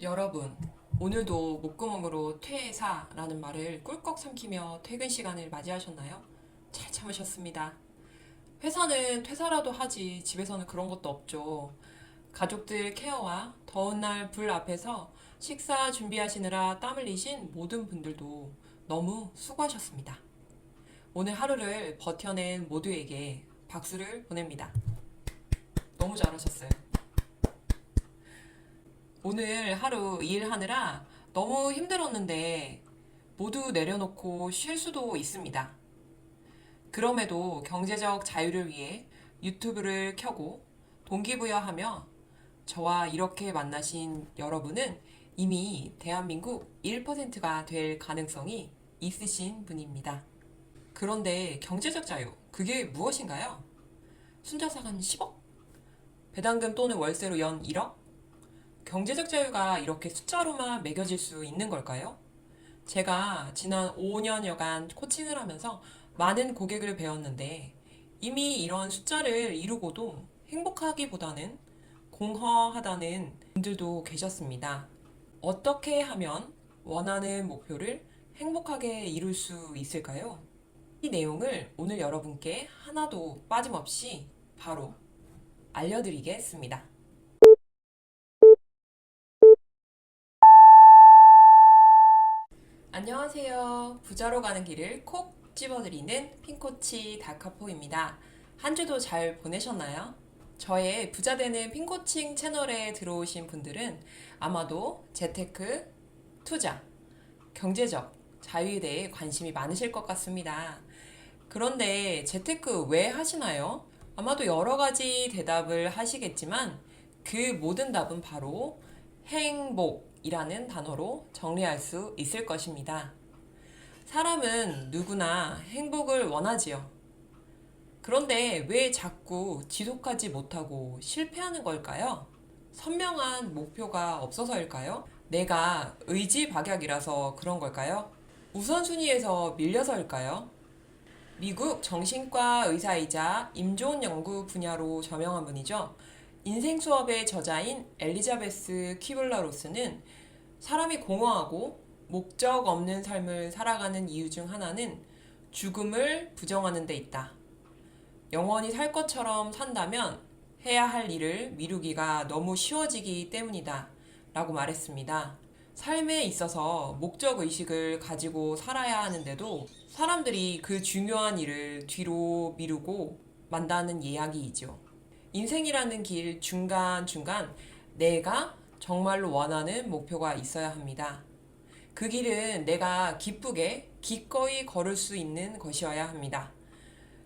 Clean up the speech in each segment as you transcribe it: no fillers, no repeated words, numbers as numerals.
여러분, 오늘도 목구멍으로 퇴사라는 말을 꿀꺽 삼키며 퇴근 시간을 맞이하셨나요? 잘 참으셨습니다. 회사는 퇴사라도 하지 집에서는 그런 것도 없죠. 가족들 케어와 더운 날 불 앞에서 식사 준비하시느라 땀 흘리신 모든 분들도 너무 수고하셨습니다. 오늘 하루를 버텨낸 모두에게 박수를 보냅니다. 너무 잘하셨어요. 오늘 하루 일하느라 너무 힘들었는데 모두 내려놓고 쉴 수도 있습니다. 그럼에도 경제적 자유를 위해 유튜브를 켜고 동기부여하며 저와 이렇게 만나신 여러분은 이미 대한민국 1%가 될 가능성이 있으신 분입니다. 그런데 경제적 자유, 그게 무엇인가요? 순자산은 10억? 배당금 또는 월세로 연 1억? 경제적 자유가 이렇게 숫자로만 매겨질 수 있는 걸까요? 제가 지난 5년여간 코칭을 하면서 많은 고객을 배웠는데 이미 이런 숫자를 이루고도 행복하기보다는 공허하다는 분들도 계셨습니다. 어떻게 하면 원하는 목표를 행복하게 이룰 수 있을까요? 이 내용을 오늘 여러분께 하나도 빠짐없이 바로 알려드리겠습니다. 안녕하세요. 부자로 가는 길을 콕 집어드리는 핑코치 다카포입니다. 한 주도 잘 보내셨나요? 저의 부자되는 핑코칭 채널에 들어오신 분들은 아마도 재테크, 투자, 경제적 자유에 대해 관심이 많으실 것 같습니다. 그런데 재테크 왜 하시나요? 아마도 여러 가지 대답을 하시겠지만 그 모든 답은 바로 행복이라는 단어로 정리할 수 있을 것입니다. 사람은 누구나 행복을 원하지요. 그런데 왜 자꾸 지속하지 못하고 실패하는 걸까요? 선명한 목표가 없어서일까요? 내가 의지박약이라서 그런 걸까요? 우선순위에서 밀려서일까요? 미국 정신과 의사이자 임종 연구 분야로 저명한 분이죠. 인생 수업의 저자인 엘리자베스 퀴블러 로스는 사람이 공허하고 목적 없는 삶을 살아가는 이유 중 하나는 죽음을 부정하는 데 있다. 영원히 살 것처럼 산다면 해야 할 일을 미루기가 너무 쉬워지기 때문이다. 라고 말했습니다. 삶에 있어서 목적 의식을 가지고 살아야 하는데도 사람들이 그 중요한 일을 뒤로 미루고 만다는 이야기이죠. 인생이라는 길 중간중간 내가 정말로 원하는 목표가 있어야 합니다. 그 길은 내가 기쁘게 기꺼이 걸을 수 있는 것이어야 합니다.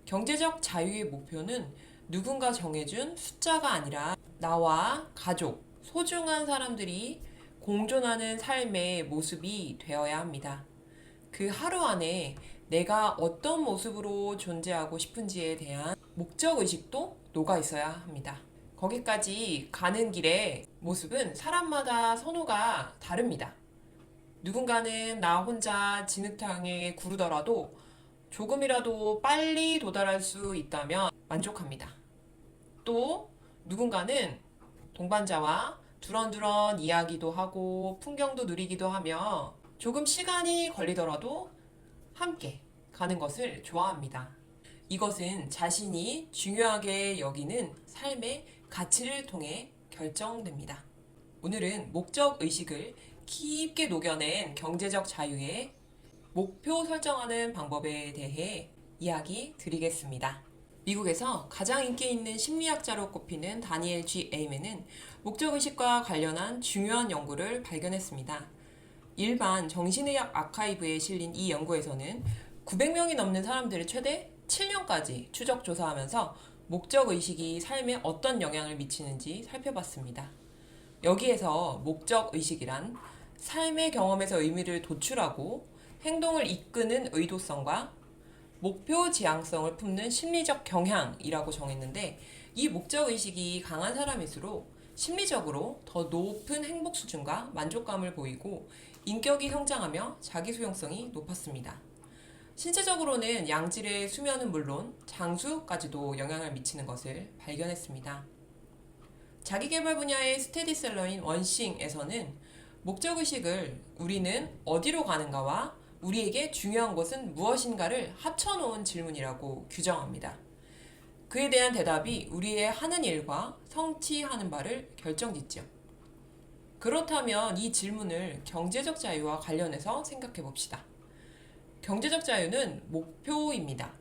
경제적 자유의 목표는 누군가 정해준 숫자가 아니라 나와 가족, 소중한 사람들이 공존하는 삶의 모습이 되어야 합니다. 그 하루 안에 내가 어떤 모습으로 존재하고 싶은지에 대한 목적 의식도 녹아 있어야 합니다. 거기까지 가는 길의 모습은 사람마다 선호가 다릅니다. 누군가는 나 혼자 진흙탕에 구르더라도 조금이라도 빨리 도달할 수 있다면 만족합니다. 또 누군가는 동반자와 두런두런 이야기도 하고 풍경도 누리기도 하며 조금 시간이 걸리더라도 함께 가는 것을 좋아합니다. 이것은 자신이 중요하게 여기는 삶의 가치를 통해 결정됩니다. 오늘은 목적 의식을 깊게 녹여낸 경제적 자유의 목표 설정하는 방법에 대해 이야기 드리겠습니다. 미국에서 가장 인기 있는 심리학자로 꼽히는 다니엘 G. 에이맨은 목적의식과 관련한 중요한 연구를 발견했습니다. 일반 정신의학 아카이브에 실린 이 연구에서는 900명이 넘는 사람들을 최대 7년까지 추적 조사하면서 목적의식이 삶에 어떤 영향을 미치는지 살펴봤습니다. 여기에서 목적의식이란 삶의 경험에서 의미를 도출하고 행동을 이끄는 의도성과 목표 지향성을 품는 심리적 경향이라고 정했는데 이 목적의식이 강한 사람일수록 심리적으로 더 높은 행복 수준과 만족감을 보이고 인격이 성장하며 자기 수용성이 높았습니다. 신체적으로는 양질의 수면은 물론 장수까지도 영향을 미치는 것을 발견했습니다. 자기계발 분야의 스테디셀러인 원싱에서는 목적의식을 우리는 어디로 가는가와 우리에게 중요한 것은 무엇인가를 합쳐놓은 질문이라고 규정합니다. 그에 대한 대답이 우리의 하는 일과 성취하는 바를 결정짓죠. 그렇다면 이 질문을 경제적 자유와 관련해서 생각해 봅시다. 경제적 자유는 목표입니다.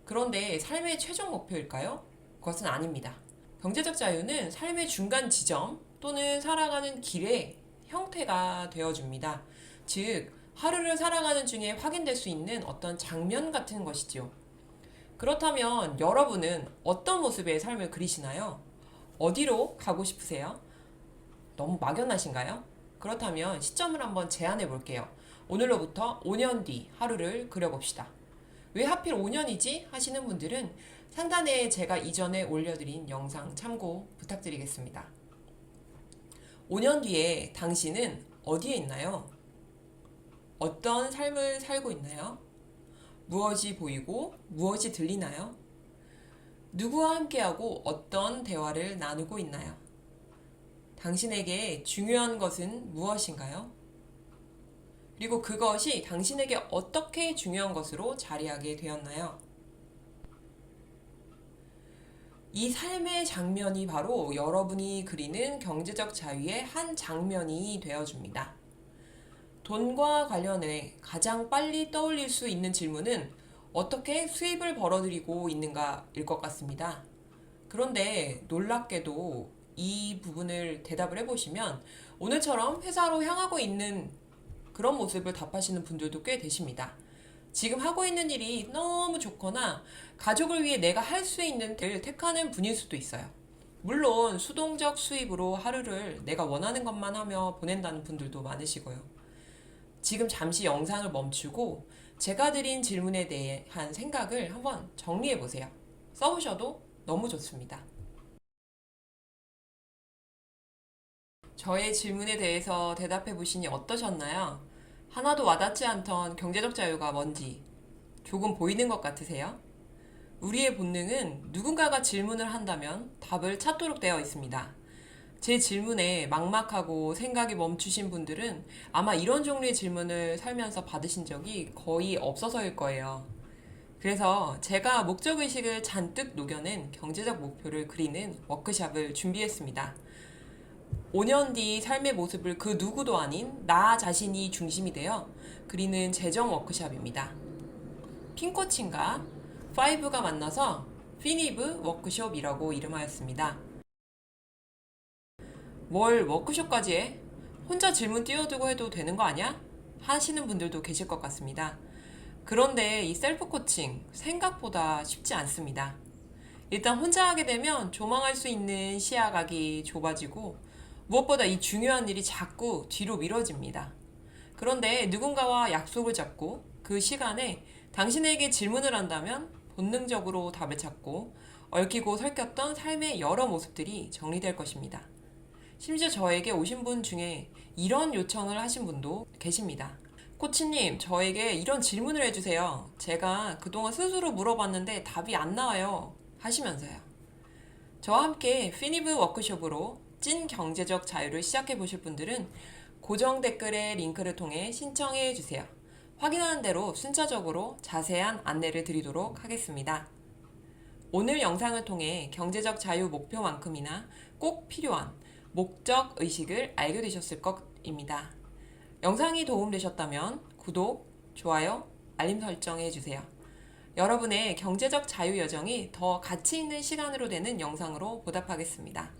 그런데 삶의 최종 목표일까요? 그것은 아닙니다. 경제적 자유는 삶의 중간 지점 또는 살아가는 길의 형태가 되어줍니다. 즉, 하루를 살아가는 중에 확인될 수 있는 어떤 장면 같은 것이지요. 그렇다면 여러분은 어떤 모습의 삶을 그리시나요? 어디로 가고 싶으세요? 너무 막연하신가요? 그렇다면 시점을 한번 제안해 볼게요. 오늘로부터 5년 뒤 하루를 그려봅시다. 왜 하필 5년이지? 하시는 분들은 상단에 제가 이전에 올려드린 영상 참고 부탁드리겠습니다. 5년 뒤에 당신은 어디에 있나요? 어떤 삶을 살고 있나요? 무엇이 보이고 무엇이 들리나요? 누구와 함께하고 어떤 대화를 나누고 있나요? 당신에게 중요한 것은 무엇인가요? 그리고 그것이 당신에게 어떻게 중요한 것으로 자리하게 되었나요? 이 삶의 장면이 바로 여러분이 그리는 경제적 자유의 한 장면이 되어줍니다. 돈과 관련해 가장 빨리 떠올릴 수 있는 질문은 어떻게 수입을 벌어들이고 있는가일 것 같습니다. 그런데 놀랍게도 이 부분을 대답을 해보시면 오늘처럼 회사로 향하고 있는 그런 모습을 답하시는 분들도 꽤 되십니다. 지금 하고 있는 일이 너무 좋거나 가족을 위해 내가 할 수 있는 일을 택하는 분일 수도 있어요. 물론 수동적 수입으로 하루를 내가 원하는 것만 하며 보낸다는 분들도 많으시고요. 지금 잠시 영상을 멈추고 제가 드린 질문에 대한 생각을 한번 정리해 보세요. 써보셔도 너무 좋습니다. 저의 질문에 대해서 대답해 보시니 어떠셨나요? 하나도 와닿지 않던 경제적 자유가 뭔지 조금 보이는 것 같으세요? 우리의 본능은 누군가가 질문을 한다면 답을 찾도록 되어 있습니다. 제 질문에 막막하고 생각이 멈추신 분들은 아마 이런 종류의 질문을 살면서 받으신 적이 거의 없어서일 거예요. 그래서 제가 목적의식을 잔뜩 녹여낸 경제적 목표를 그리는 워크샵을 준비했습니다. 5년 뒤 삶의 모습을 그 누구도 아닌 나 자신이 중심이 되어 그리는 재정 워크샵입니다. 핑코칭과 5가 만나서 피니브 워크숍이라고 이름하였습니다. 뭘 워크숍까지 해? 혼자 질문 띄워두고 해도 되는 거 아니야? 하시는 분들도 계실 것 같습니다. 그런데 이 셀프 코칭 생각보다 쉽지 않습니다. 일단 혼자 하게 되면 조망할 수 있는 시야각이 좁아지고 무엇보다 이 중요한 일이 자꾸 뒤로 미뤄집니다. 그런데 누군가와 약속을 잡고 그 시간에 당신에게 질문을 한다면 본능적으로 답을 찾고 얽히고 설켰던 삶의 여러 모습들이 정리될 것입니다. 심지어 저에게 오신 분 중에 이런 요청을 하신 분도 계십니다. 코치님, 저에게 이런 질문을 해주세요. 제가 그동안 스스로 물어봤는데 답이 안 나와요. 하시면서요. 저와 함께 피니브 워크숍으로 찐 경제적 자유를 시작해 보실 분들은 고정 댓글의 링크를 통해 신청해 주세요. 확인하는 대로 순차적으로 자세한 안내를 드리도록 하겠습니다. 오늘 영상을 통해 경제적 자유 목표만큼이나 꼭 필요한 목적 의식을 알게 되셨을 것입니다. 영상이 도움되셨다면 구독, 좋아요, 알림 설정해 주세요. 여러분의 경제적 자유 여정이 더 가치 있는 시간으로 되는 영상으로 보답하겠습니다.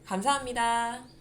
감사합니다.